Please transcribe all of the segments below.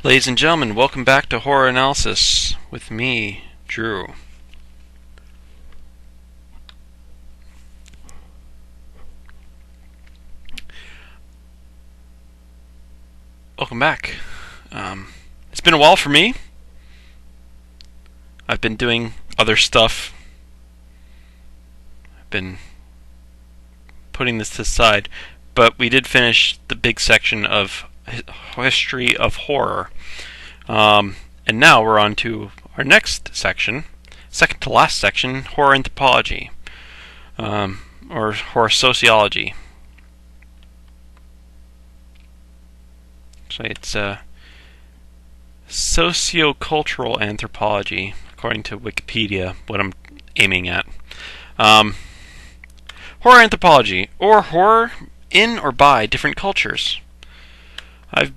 Ladies and gentlemen, welcome back to Horror Analysis with me, Drew. Welcome back. It's been a while for me. I've been doing other stuff. I've been putting this to the side, but we did finish the big section of history of horror. And now we're on to our next section, second to last section, horror anthropology, or horror sociology. Actually, it's sociocultural anthropology, according to Wikipedia, what I'm aiming at. Horror anthropology, or horror in or by different cultures. I've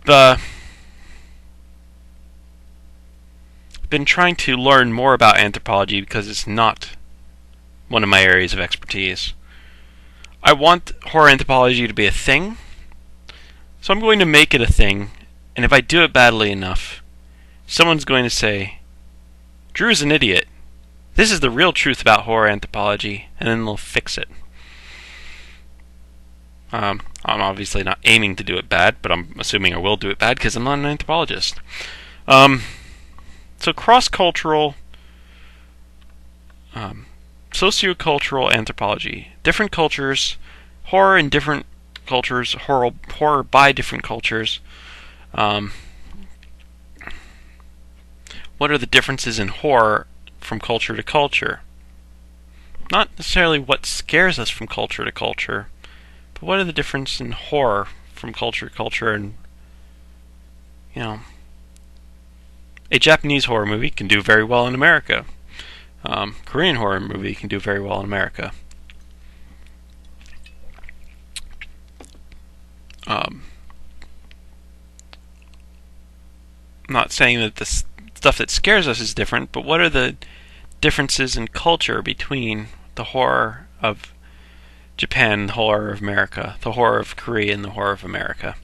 been trying to learn more about anthropology because it's not one of my areas of expertise. I want horror anthropology to be a thing, so I'm going to make it a thing, and if I do it badly enough, someone's going to say, Drew's an idiot. This is the real truth about horror anthropology, and then they'll fix it. I'm obviously not aiming to do it bad, but I'm assuming I will do it bad because I'm not an anthropologist. So cross-cultural, sociocultural anthropology. Different cultures, horror in different cultures, horror by different cultures. What are the differences in horror from culture to culture? Not necessarily what scares us from culture to culture, but what are the differences in horror from culture to culture? And, a Japanese horror movie can do very well in America. Korean horror movie can do very well in America. I'm not saying that the stuff that scares us is different, but what are the differences in culture between the horror of Japan, the horror of America, the horror of Korea, and the horror of America?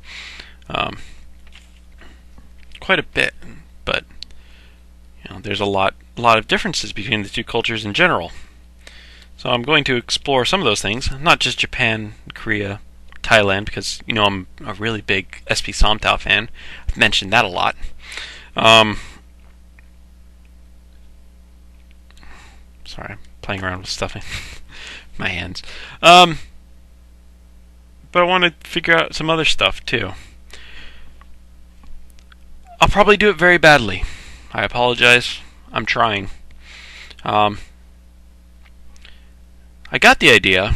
Quite a bit, but there's a lot of differences between the two cultures in general. So I'm going to explore some of those things, not just Japan, Korea, Thailand, because I'm a really big SP Somtao fan. I've mentioned that a lot. Sorry, I'm playing around with stuff in my hands. But I want to figure out some other stuff too. I'll probably do it very badly. I apologize. I'm trying. I got the idea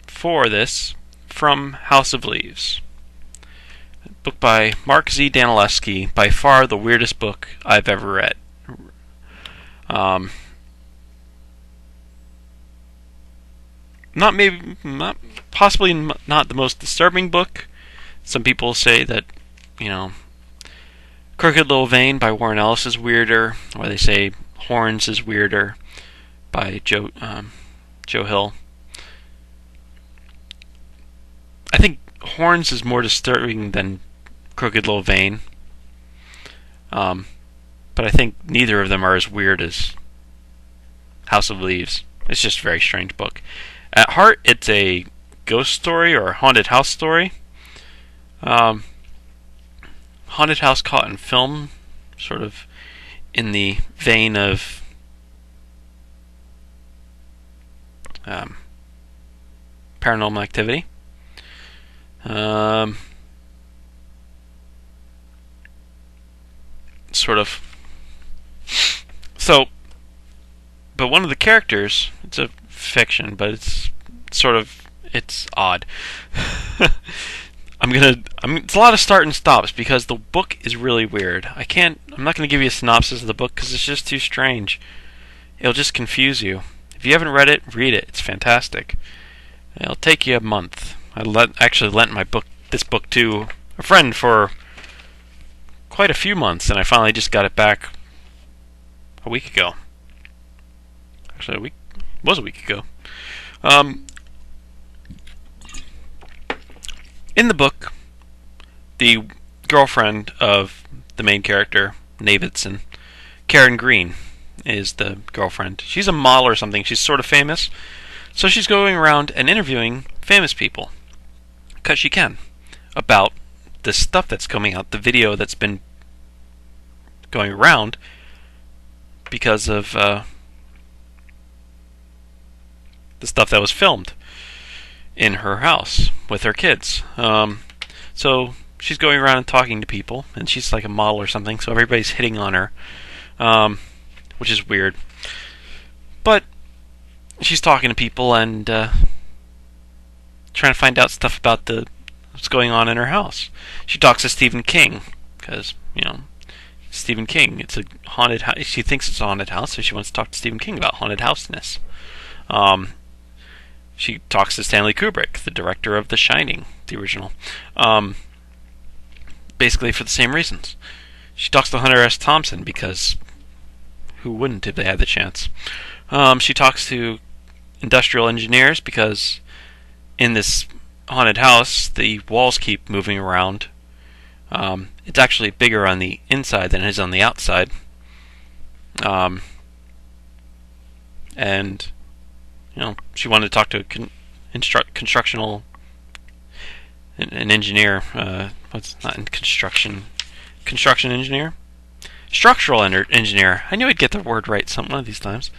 for this from House of Leaves, a book by Mark Z. Danilewski, by far the weirdest book I've ever read. Possibly not the most disturbing book. Some people say that, Crooked Little Vein by Warren Ellis is weirder, or they say Horns is weirder by Joe Hill. I think Horns is more disturbing than Crooked Little Vein, but I think neither of them are as weird as House of Leaves. It's just a very strange book. At heart, it's a ghost story or a haunted house story. Haunted house caught in film, sort of in the vein of Paranormal Activity. Sort of. So, but one of the characters, it's a fiction, but it's odd. It's a lot of start and stops because the book is really weird. I'm not going to give you a synopsis of the book because it's just too strange. It'll just confuse you. If you haven't read it, read it. It's fantastic. It'll take you a month. I actually lent this book to a friend for quite a few months, and I finally just got it back a week ago. Actually, it was a week ago. In the book, the girlfriend of the main character, Davidson. Karen Green is the girlfriend. She's a model or something. She's sort of famous. So she's going around and interviewing famous people. Because she can. About the stuff that's coming out. The video that's been going around. Because of the stuff that was filmed in her house with her kids. So she's going around and talking to people. And she's like a model or something. So everybody's hitting on her. Which is weird. But she's talking to people and trying to find out stuff about what's going on in her house. She talks to Stephen King because, Stephen King, it's a haunted house. She thinks it's a haunted house, so she wants to talk to Stephen King about haunted houseness. She talks to Stanley Kubrick, the director of The Shining, the original. Basically for the same reasons. She talks to Hunter S. Thompson because who wouldn't if they had the chance? She talks to industrial engineers because in this haunted house the walls keep moving around. It's actually bigger on the inside than it is on the outside. And she wanted to talk to an engineer. What's not in construction engineer? Structural engineer. I knew I'd get the word right one of these times.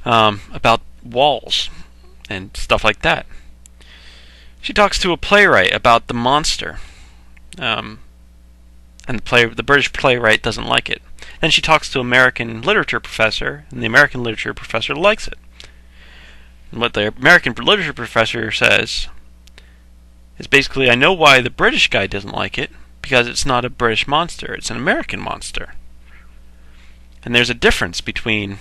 About walls and stuff like that. She talks to a playwright about the monster. And the British playwright doesn't like it. Then she talks to an American literature professor, and the American literature professor likes it. And what the American literature professor says is basically, I know why the British guy doesn't like it, because it's not a British monster, it's an American monster. And there's a difference between...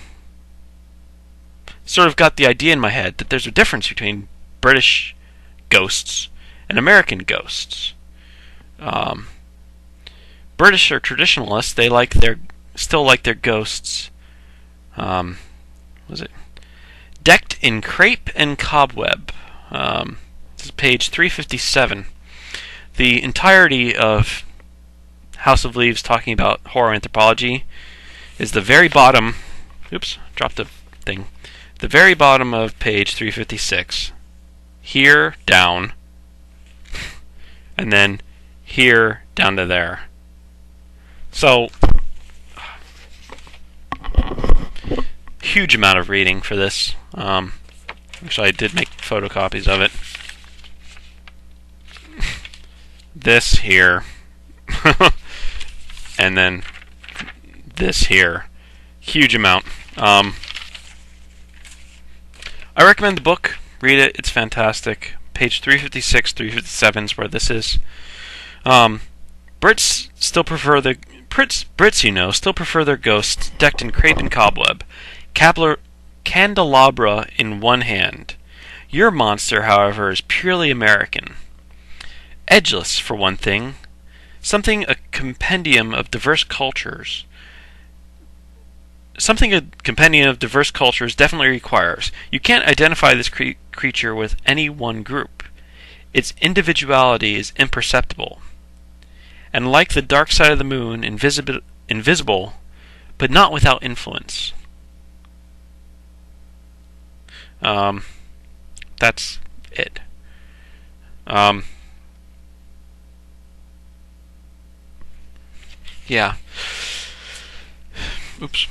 Sort of got the idea in my head that there's a difference between British ghosts and American ghosts. British are traditionalists. They still like their ghosts. Was it decked in crepe and cobweb? This is page 357. The entirety of House of Leaves, talking about horror anthropology, is the very bottom. Oops, dropped the thing. The very bottom of page 356. Here down, and then here down to there. So, huge amount of reading for this. Actually, I did make photocopies of it. This here, and then this here. Huge amount. I recommend the book. Read it. It's fantastic. Page 356, 357 is where this is. Brits still prefer still prefer their ghosts decked in crepe and cobweb, candelabra in one hand. Your monster, however, is purely American. Edgeless, for one thing. Something a compendium of diverse cultures definitely requires. You can't identify this creature with any one group. Its individuality is imperceptible. And like the dark side of the moon, invisible, but not without influence. That's it. Yeah. Oops.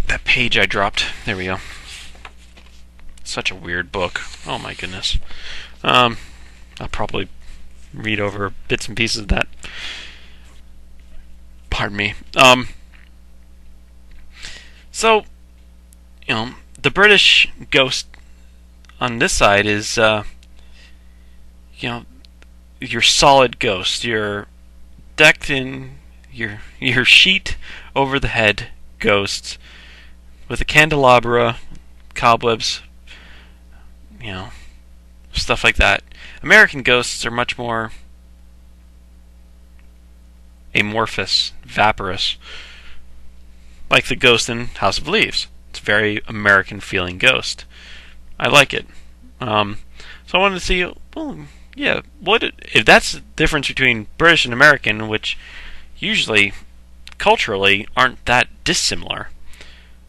That page I dropped. There we go. Such a weird book. Oh my goodness. I'll probably read over bits and pieces of that. Pardon me. So, the British ghost on this side is, your solid ghost. You're decked in your sheet over the head ghost with a candelabra, cobwebs, stuff like that. American ghosts are much more amorphous, vaporous, like the ghost in House of Leaves. It's a very American-feeling ghost. I like it. So I wanted to see, well, yeah, if that's the difference between British and American, which, usually, culturally, aren't that dissimilar.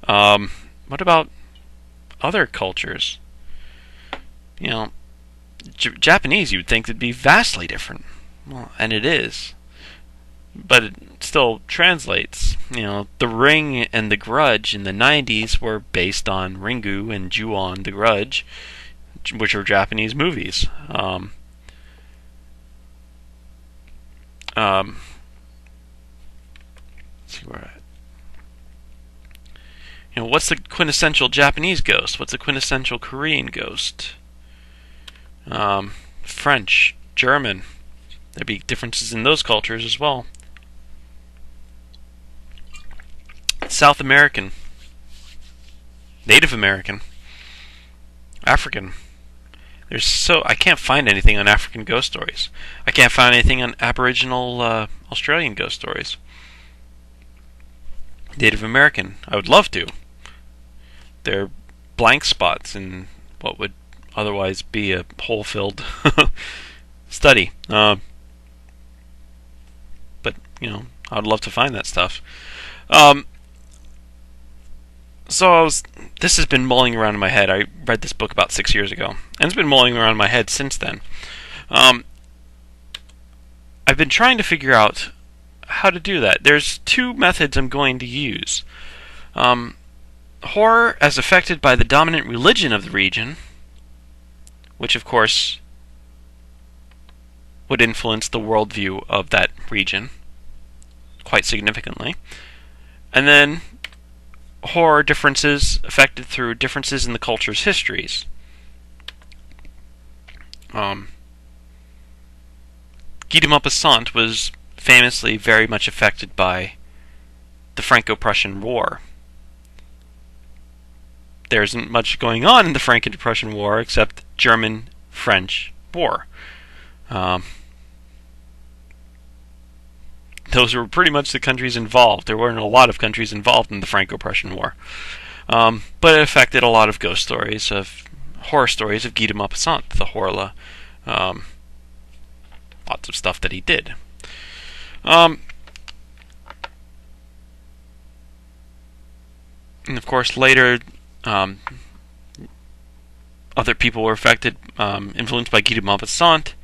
What about other cultures? You know, Japanese, you would think would be vastly different. Well, and it is. But it still translates. The Ring and The Grudge in the 90s were based on Ringu and Ju-on The Grudge, which are Japanese movies. Let's see where what's the quintessential Japanese ghost? What's the quintessential Korean ghost? French, German. There'd be differences in those cultures as well. South American, Native American, African. I can't find anything on African ghost stories. I can't find anything on Aboriginal Australian ghost stories. Native American, I would love to. They're blank spots in what would otherwise be a hole-filled study. But I would love to find that stuff. This has been mulling around in my head. I read this book about 6 years ago, and it's been mulling around in my head since then. I've been trying to figure out how to do that. There's two methods I'm going to use. Horror as affected by the dominant religion of the region, which of course would influence the worldview of that region quite significantly. And then horror differences affected through differences in the culture's histories. Guy de Maupassant was famously very much affected by the Franco-Prussian War. There isn't much going on in the Franco-Prussian War except German-French War. Those were pretty much the countries involved. There weren't a lot of countries involved in the Franco-Prussian War. But it affected a lot of horror stories of Guy de Maupassant, the Horla. Lots of stuff that he did. And of course, later, other people were affected, influenced by Guy de Maupassant,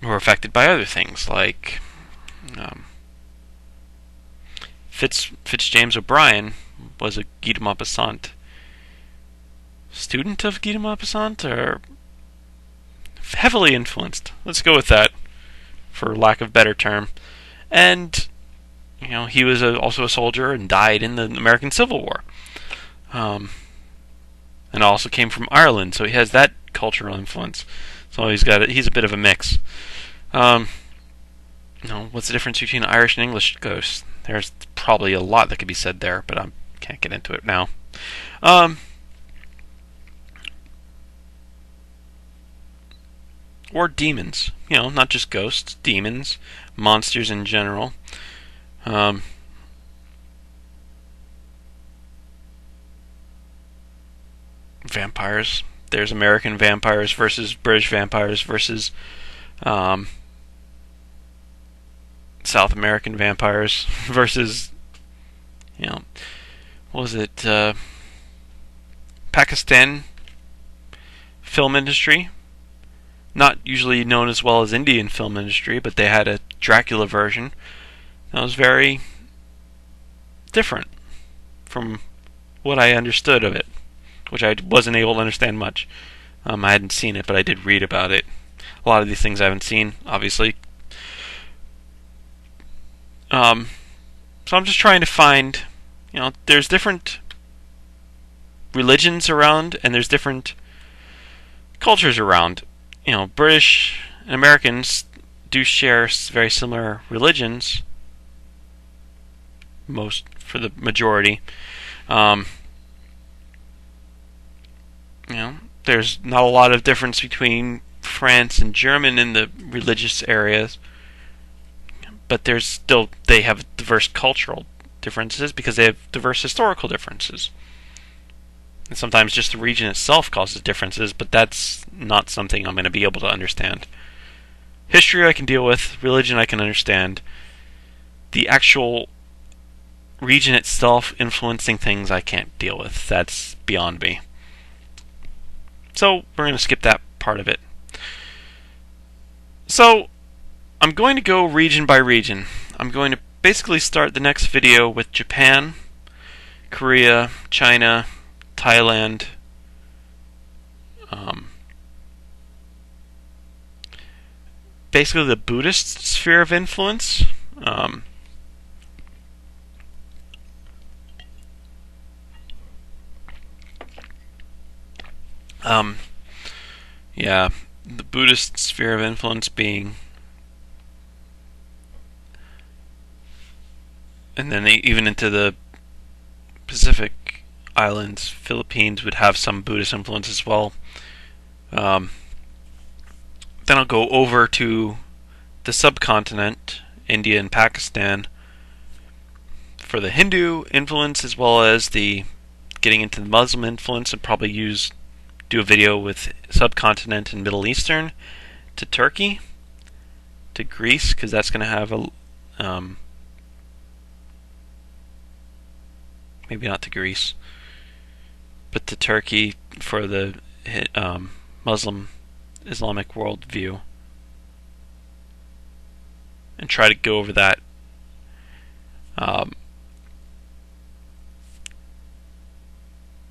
were affected by other things, like Fitzjames O'Brien was a Guy de Maupassant student of Guy de Maupassant, or heavily influenced. Let's go with that, for lack of a better term. And he was also a soldier and died in the American Civil War. And also came from Ireland, so he has that cultural influence. So he's a bit of a mix. What's the difference between Irish and English ghosts? There's probably a lot that could be said there, but I can't get into it now. Or demons. Not just ghosts, demons, monsters in general. Vampires. There's American vampires versus British vampires versus South American vampires versus, what was it, Pakistan film industry. Not usually known as well as Indian film industry, but they had a Dracula version that was very different from what I understood of it, which I wasn't able to understand much. I hadn't seen it, but I did read about it. A lot of these things I haven't seen, obviously. So I'm just trying to find, there's different religions around, and there's different cultures around. British and Americans do share very similar religions, for the majority. There's not a lot of difference between France and German in the religious areas, but they have diverse cultural differences because they have diverse historical differences. And sometimes just the region itself causes differences, but that's not something I'm going to be able to understand. History I can deal with, religion I can understand. The actual region itself influencing things I can't deal with. That's beyond me. So we're going to skip that part of it. So I'm going to go region by region. I'm going to basically start the next video with Japan, Korea, China, Thailand, basically the Buddhist sphere of influence. Yeah, the Buddhist sphere of influence being, and then even into the Pacific Islands, Philippines would have some Buddhist influence as well. Then I'll go over to the subcontinent, India and Pakistan, for the Hindu influence as well as the getting into the Muslim influence, and probably do a video with subcontinent and Middle Eastern, to Turkey, to Greece, because that's going to have a maybe not to Greece, but to Turkey for the Muslim Islamic worldview, and try to go over that.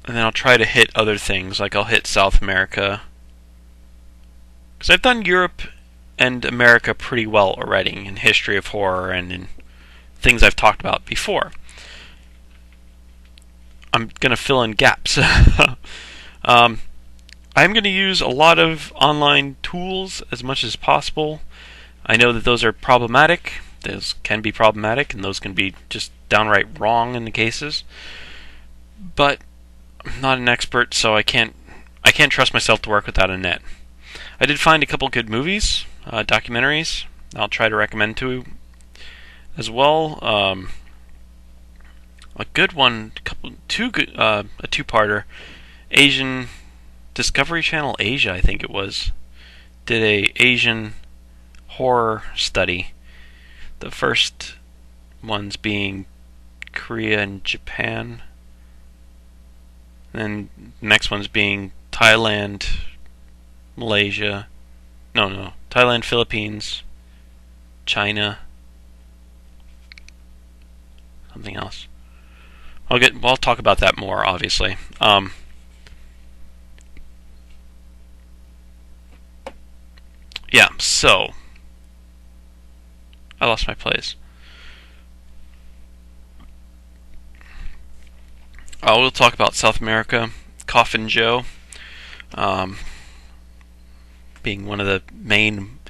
And then I'll try to hit other things, like I'll hit South America, because I've done Europe and America pretty well already in history of horror and in things I've talked about before. I'm going to fill in gaps. I'm going to use a lot of online tools as much as possible. I know that those are problematic. Those can be problematic, and those can be just downright wrong in the cases. But I'm not an expert, so I can't trust myself to work without a net. I did find a couple good movies, documentaries. I'll try to recommend to as well. A good one, a two-parter. Asian Discovery Channel Asia, I think it was, did a Asian horror study. The first ones being Korea and Japan. Then the next one's being Thailand, Malaysia. No. Thailand, Philippines, China. Something else. I'll talk about that more, obviously. Yeah, so I lost my place. We'll talk about South America. Coffin Joe, being one of the main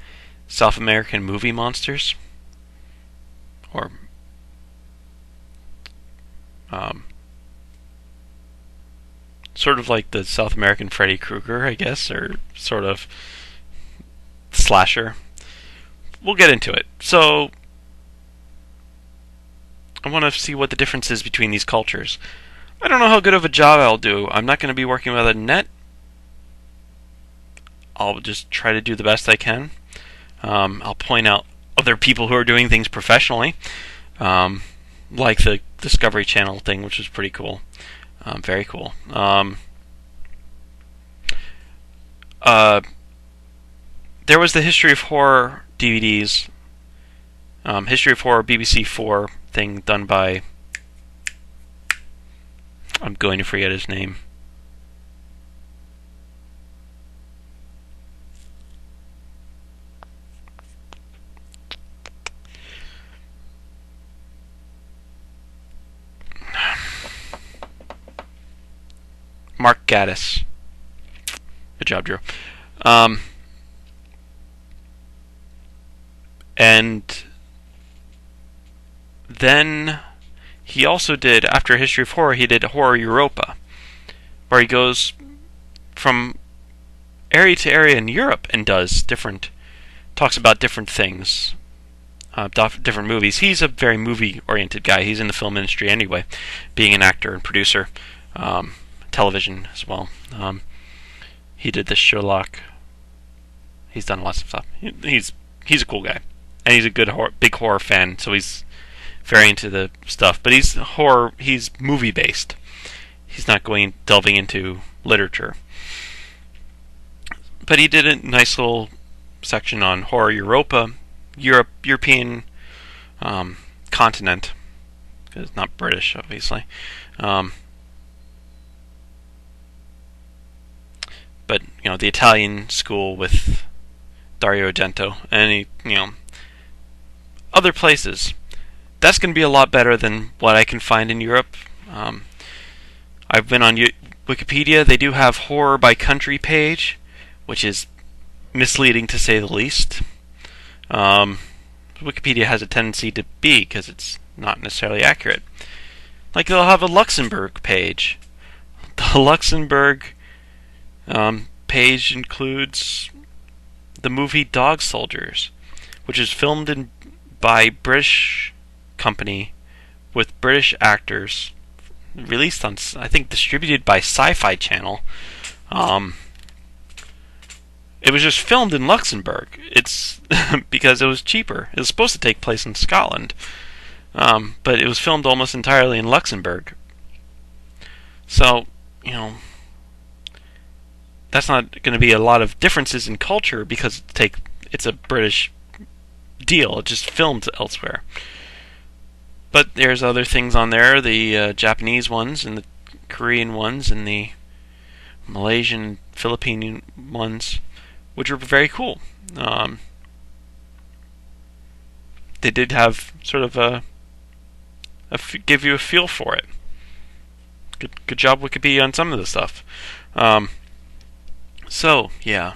South American movie monsters, or sort of like the South American Freddy Krueger, I guess, or sort of slasher. We'll get into it. So I want to see what the difference is between these cultures. I don't know how good of a job I'll do. I'm not going to be working with a net. I'll just try to do the best I can. I'll point out other people who are doing things professionally, like the Discovery Channel thing, which was pretty cool. Very cool. There was the History of Horror DVDs, History of Horror BBC4 thing done by, I'm going to forget his name. Mark Gaddis. Good job, Drew. And then he also did, after History of Horror, he did Horror Europa, where he goes from area to area in Europe and talks about different things, different movies. He's a very movie-oriented guy. He's in the film industry anyway, being an actor and producer, television as well. He did the Sherlock. He's done lots of stuff. He's he's a cool guy, and he's a good big horror fan. So he's very into the stuff. But he's movie based. He's not delving into literature. But he did a nice little section on horror European continent, because it's not British, obviously. But the Italian school with Dario Argento, and other places. That's going to be a lot better than what I can find in Europe. I've been on Wikipedia. They do have horror by country page, which is misleading to say the least. Wikipedia has a tendency to be, because it's not necessarily accurate. Like, they'll have a Luxembourg page. The Luxembourg page includes the movie Dog Soldiers, which is filmed by British company with British actors, released on, I think, distributed by Sci-Fi Channel. It was just filmed in Luxembourg. It's because it was cheaper. It was supposed to take place in Scotland, but it was filmed almost entirely in Luxembourg. So, that's not going to be a lot of differences in culture, because it's a British deal. It's just filmed elsewhere. But there's other things on there, the Japanese ones and the Korean ones and the Malaysian, Philippine ones, which are very cool. They did have sort of give you a feel for it. Good job, Wikipedia, on some of the stuff. So, yeah.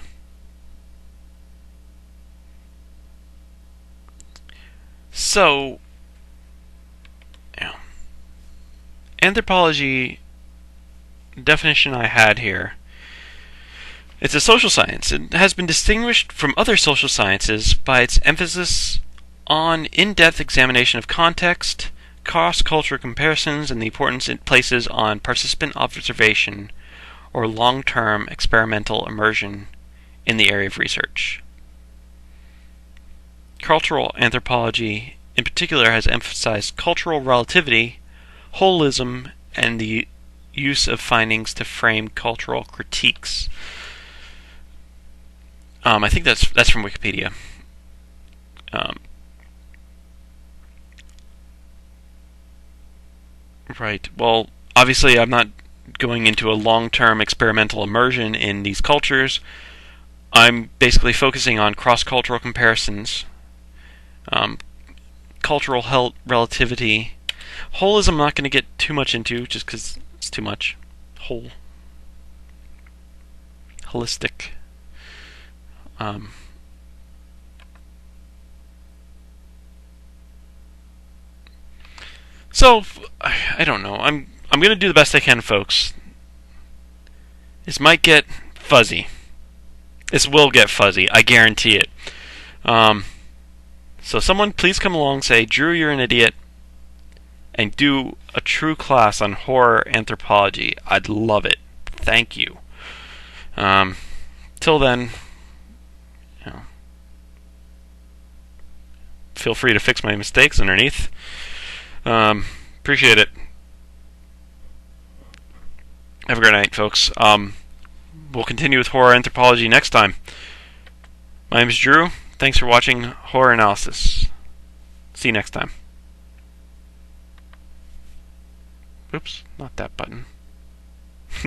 So, anthropology definition I had here. It's a social science. It has been distinguished from other social sciences by its emphasis on in-depth examination of context, cross-cultural comparisons, and the importance it places on participant observation or long-term experimental immersion in the area of research. Cultural anthropology, in particular, has emphasized cultural relativity, holism, and the use of findings to frame cultural critiques. I think that's from Wikipedia. Right. Well, obviously, I'm not going into a long-term experimental immersion in these cultures. I'm basically focusing on cross-cultural comparisons, cultural relativity. Holism I'm not going to get too much into, just because it's too much. Holistic. So, I don't know. I'm going to do the best I can, folks. This might get fuzzy. This will get fuzzy. I guarantee it. So someone please come along and say, Drew, you're an idiot, and do a true class on horror anthropology. I'd love it. Thank you. Till then, feel free to fix my mistakes underneath. Appreciate it. Have a great night, folks. We'll continue with horror anthropology next time. My name is Drew. Thanks for watching Horror Analysis. See you next time. Oops, not that button.